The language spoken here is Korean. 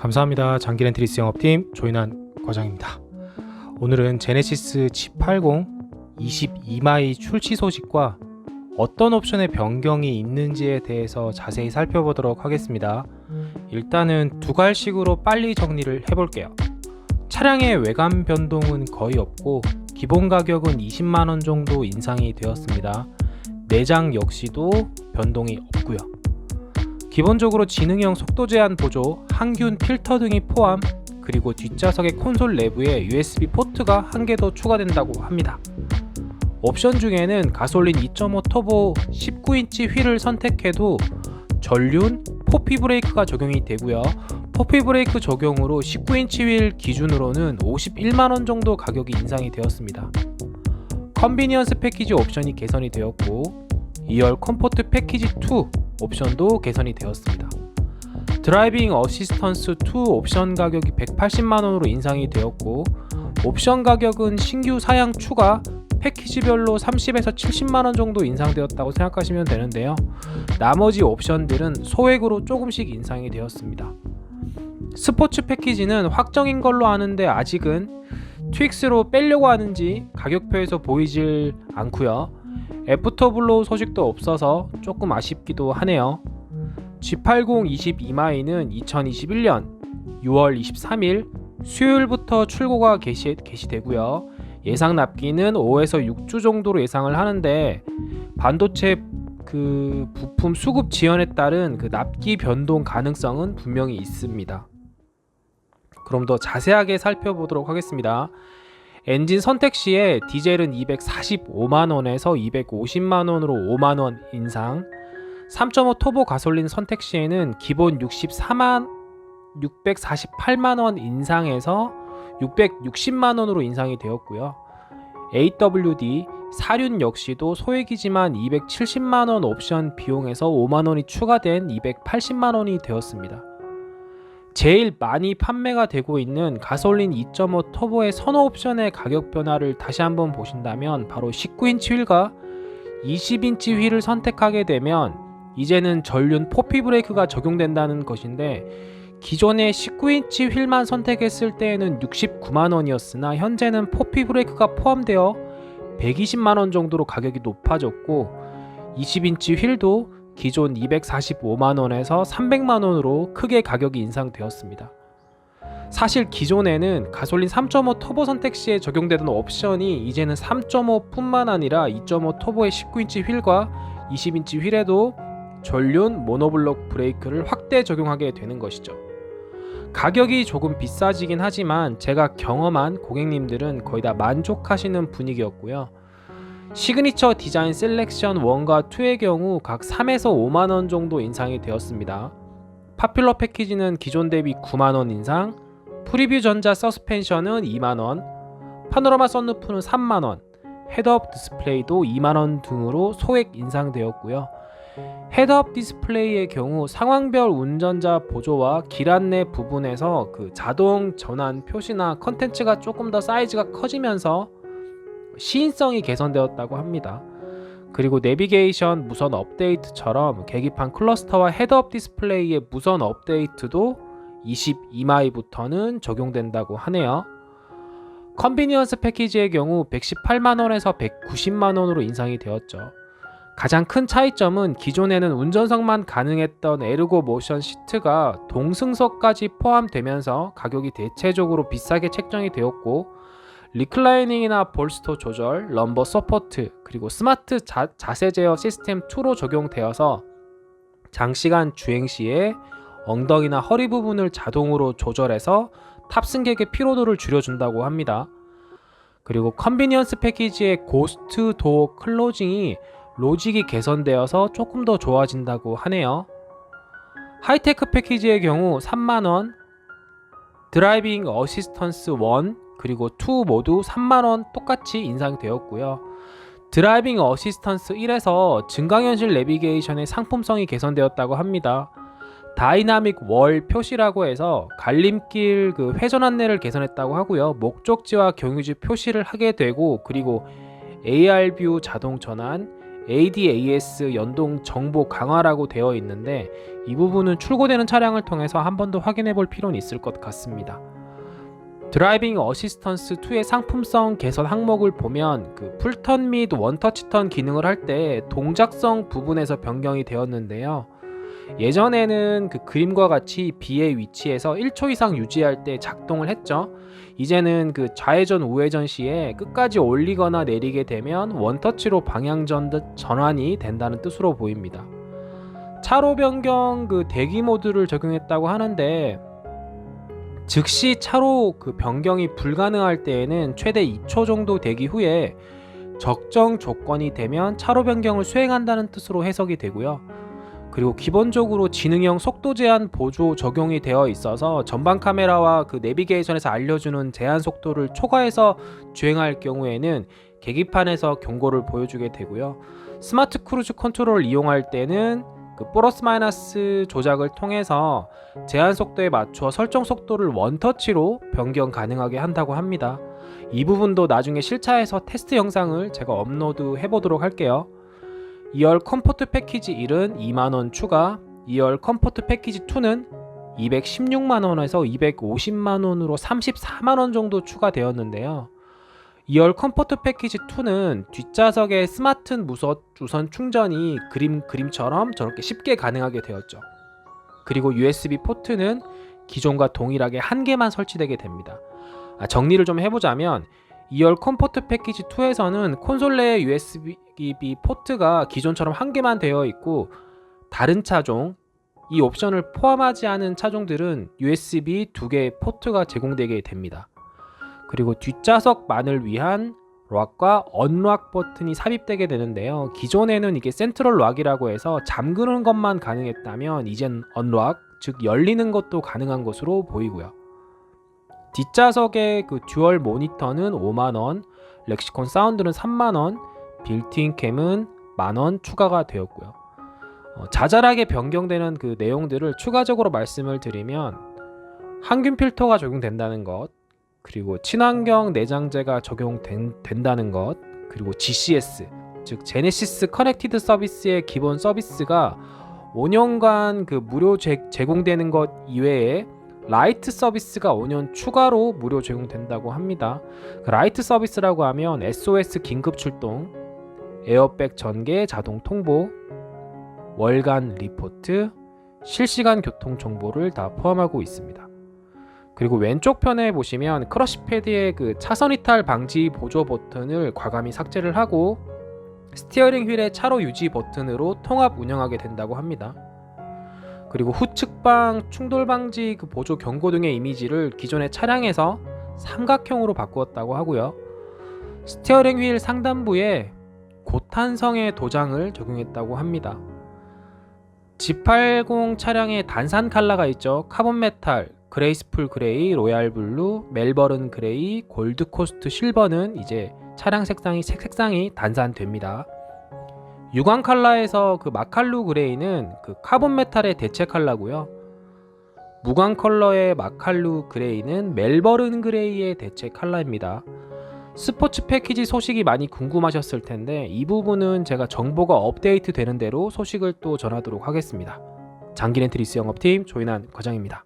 감사합니다. 장기렌트리스 영업팀 조인환 과장입니다. 오늘은 제네시스 G80 22마이 출시 소식과 어떤 옵션의 변경이 있는지에 대해서 자세히 살펴보도록 하겠습니다. 일단은 두 갈식으로 빨리 정리를 해볼게요. 차량의 외관 변동은 거의 없고 기본 가격은 20만원 정도 인상이 되었습니다. 내장 역시도 변동이 없고요. 기본적으로 지능형 속도 제한 보조, 항균 필터 등이 포함, 그리고 뒷좌석의 콘솔 내부에 USB 포트가 한 개 더 추가된다고 합니다. 옵션 중에는 가솔린 2.5 터보 19인치 휠을 선택해도 전륜 포피 브레이크가 적용이 되고요. 포피 브레이크 적용으로 19인치 휠 기준으로는 51만원 정도 가격이 인상이 되었습니다. 컨비니언스 패키지 옵션이 개선이 되었고 2열 컴포트 패키지 2 옵션도 개선이 되었습니다. 드라이빙 어시스턴스 2 옵션 가격이 180만원으로 인상이 되었고 옵션 가격은 신규 사양 추가 패키지별로 30에서 70만원 정도 인상되었다고 생각하시면 되는데요. 나머지 옵션들은 소액으로 조금씩 인상이 되었습니다. 스포츠 패키지는 확정인 걸로 아는데 아직은 트윅스로 빼려고 하는지 가격표에서 보이질 않고요. 애프터블로우 소식도 없어서 조금 아쉽기도 하네요. G80 22마이는 2021년 6월 23일 수요일부터 출고가 개시되고요. 예상 납기는 5에서 6주 정도로 예상을 하는데 반도체 부품 수급 지연에 따른 납기 변동 가능성은 분명히 있습니다. 그럼 더 자세하게 살펴보도록 하겠습니다. 엔진 선택 시에 디젤은 245만원에서 250만원으로 5만원 인상, 3.5 터보 가솔린 선택 시에는 기본 648만원 인상에서 660만원으로 인상이 되었고요. AWD, 사륜 역시도 소액이지만 270만원 옵션 비용에서 5만원이 추가된 280만원이 되었습니다. 제일 많이 판매가 되고 있는 가솔린 2.5 터보의 선호 옵션의 가격 변화를 다시 한번 보신다면 바로 19인치 휠과 20인치 휠을 선택하게 되면 이제는 전륜 포피 브레이크가 적용된다는 것인데 기존의 19인치 휠만 선택했을 때에는 69만원이었으나 현재는 포피 브레이크가 포함되어 120만원 정도로 가격이 높아졌고 20인치 휠도 기존 245만원에서 300만원으로 크게 가격이 인상되었습니다. 사실 기존에는 가솔린 3.5 터보 선택 시에 적용되던 옵션이 이제는 3.5 뿐만 아니라 2.5 터보의 19인치 휠과 20인치 휠에도 전륜 모노블록 브레이크를 확대 적용하게 되는 것이죠. 가격이 조금 비싸지긴 하지만 제가 경험한 고객님들은 거의 다 만족하시는 분위기였고요. 시그니처 디자인 셀렉션 1과 2의 경우 각 3에서 5만원 정도 인상이 되었습니다. 파퓰러 패키지는 기존 대비 9만원 인상, 프리뷰 전자 서스펜션은 2만원, 파노라마 썬루프는 3만원, 헤드업 디스플레이도 2만원 등으로 소액 인상되었고요. 헤드업 디스플레이의 경우 상황별 운전자 보조와 길 안내 부분에서 자동 전환 표시나 컨텐츠가 조금 더 사이즈가 커지면서 시인성이 개선되었다고 합니다. 그리고 내비게이션 무선 업데이트처럼 계기판 클러스터와 헤드업 디스플레이의 무선 업데이트도 22마이부터는 적용된다고 하네요. 컨비니언스 패키지의 경우 118만원에서 190만원으로 인상이 되었죠. 가장 큰 차이점은 기존에는 운전석만 가능했던 에르고 모션 시트가 동승석까지 포함되면서 가격이 대체적으로 비싸게 책정이 되었고 리클라이닝이나 볼스터 조절, 럼버 서포트, 그리고 스마트 자세 제어 시스템 2로 적용되어서 장시간 주행 시에 엉덩이나 허리 부분을 자동으로 조절해서 탑승객의 피로도를 줄여준다고 합니다. 그리고 컨비니언스 패키지의 고스트 도어 클로징이 로직이 개선되어서 조금 더 좋아진다고 하네요. 하이테크 패키지의 경우 3만원, 드라이빙 어시스턴스 1 그리고 2 모두 3만원 똑같이 인상되었고요. 드라이빙 어시스턴스 1에서 증강현실 내비게이션의 상품성이 개선되었다고 합니다. 다이나믹 월 표시라고 해서 갈림길 회전 안내를 개선했다고 하고요. 목적지와 경유지 표시를 하게 되고 그리고 AR 뷰 자동 전환, ADAS 연동 정보 강화라고 되어 있는데 이 부분은 출고되는 차량을 통해서 한 번 더 확인해 볼 필요는 있을 것 같습니다. 드라이빙 어시스턴스 2의 상품성 개선 항목을 보면 그 풀턴 및 원터치 턴 기능을 할 때 동작성 부분에서 변경이 되었는데요. 예전에는 그 그림과 같이 B의 위치에서 1초 이상 유지할 때 작동을 했죠. 이제는 그 좌회전 우회전 시에 끝까지 올리거나 내리게 되면 원터치로 방향 전환이 된다는 뜻으로 보입니다. 차로 변경 그 대기 모드를 적용했다고 하는데 즉시 차로 그 변경이 불가능할 때에는 최대 2초 정도 대기 후에 적정 조건이 되면 차로 변경을 수행한다는 뜻으로 해석이 되고요. 그리고 기본적으로 지능형 속도 제한 보조 적용이 되어 있어서 전방 카메라와 그 내비게이션에서 알려주는 제한 속도를 초과해서 주행할 경우에는 계기판에서 경고를 보여주게 되고요. 스마트 크루즈 컨트롤을 이용할 때는 그 플러스 마이너스 조작을 통해서 제한 속도에 맞춰 설정 속도를 원터치로 변경 가능하게 한다고 합니다. 이 부분도 나중에 실차에서 테스트 영상을 제가 업로드 해보도록 할게요. 2열 컴포트 패키지 1은 2만원 추가, 2열 컴포트 패키지 2는 216만원에서 250만원으로 34만원 정도 추가되었는데요. 2열 컴포트 패키지 2는 뒷좌석에 스마트 무선 충전이 그림처럼 저렇게 쉽게 가능하게 되었죠. 그리고 USB 포트는 기존과 동일하게 한 개만 설치되게 됩니다. 정리를 좀 해보자면 2열 컴포트 패키지 2에서는 콘솔 내에 USB 포트가 기존처럼 한 개만 되어 있고 다른 차종, 이 옵션을 포함하지 않은 차종들은 USB 2개의 포트가 제공되게 됩니다. 그리고 뒷좌석만을 위한 락과 언락 버튼이 삽입되게 되는데요. 기존에는 이게 센트럴 락이라고 해서 잠그는 것만 가능했다면 이젠 언락, 즉 열리는 것도 가능한 것으로 보이고요. 뒷좌석의 그 듀얼 모니터는 5만원, 렉시콘 사운드는 3만원, 빌트인 캠은 만원 추가가 되었고요. 자잘하게 변경되는 그 내용들을 추가적으로 말씀을 드리면 항균 필터가 적용된다는 것, 그리고 친환경 내장재가 적용된다는 것, 그리고 GCS, 즉 제네시스 커넥티드 서비스의 기본 서비스가 5년간 그 무료 제공되는 것 이외에 라이트 서비스가 5년 추가로 무료 제공된다고 합니다. 그 라이트 서비스라고 하면 SOS 긴급 출동, 에어백 전개 자동 통보, 월간 리포트, 실시간 교통 정보를 다 포함하고 있습니다. 그리고 왼쪽 편에 보시면 크러쉬 패드의 그 차선 이탈 방지 보조 버튼을 과감히 삭제를 하고 스티어링 휠의 차로 유지 버튼으로 통합 운영하게 된다고 합니다. 그리고 후측방 충돌 방지 그 보조 경고 등의 이미지를 기존의 차량에서 삼각형으로 바꾸었다고 하고요. 스티어링 휠 상단부에 고탄성의 도장을 적용했다고 합니다. G80 차량의 단산 컬러가 있죠. 카본 메탈, 그레이스풀 그레이, 로얄 블루, 멜버른 그레이, 골드 코스트 실버는 이제 차량 색상이 단산됩니다. 유광 컬러에서 그 마칼루 그레이는 그 카본 메탈의 대체 컬러고요. 무광 컬러의 마칼루 그레이는 멜버른 그레이의 대체 컬러입니다. 스포츠 패키지 소식이 많이 궁금하셨을 텐데 이 부분은 제가 정보가 업데이트 되는 대로 소식을 또 전하도록 하겠습니다. 장기렌트리스 영업팀 조인한 과장입니다.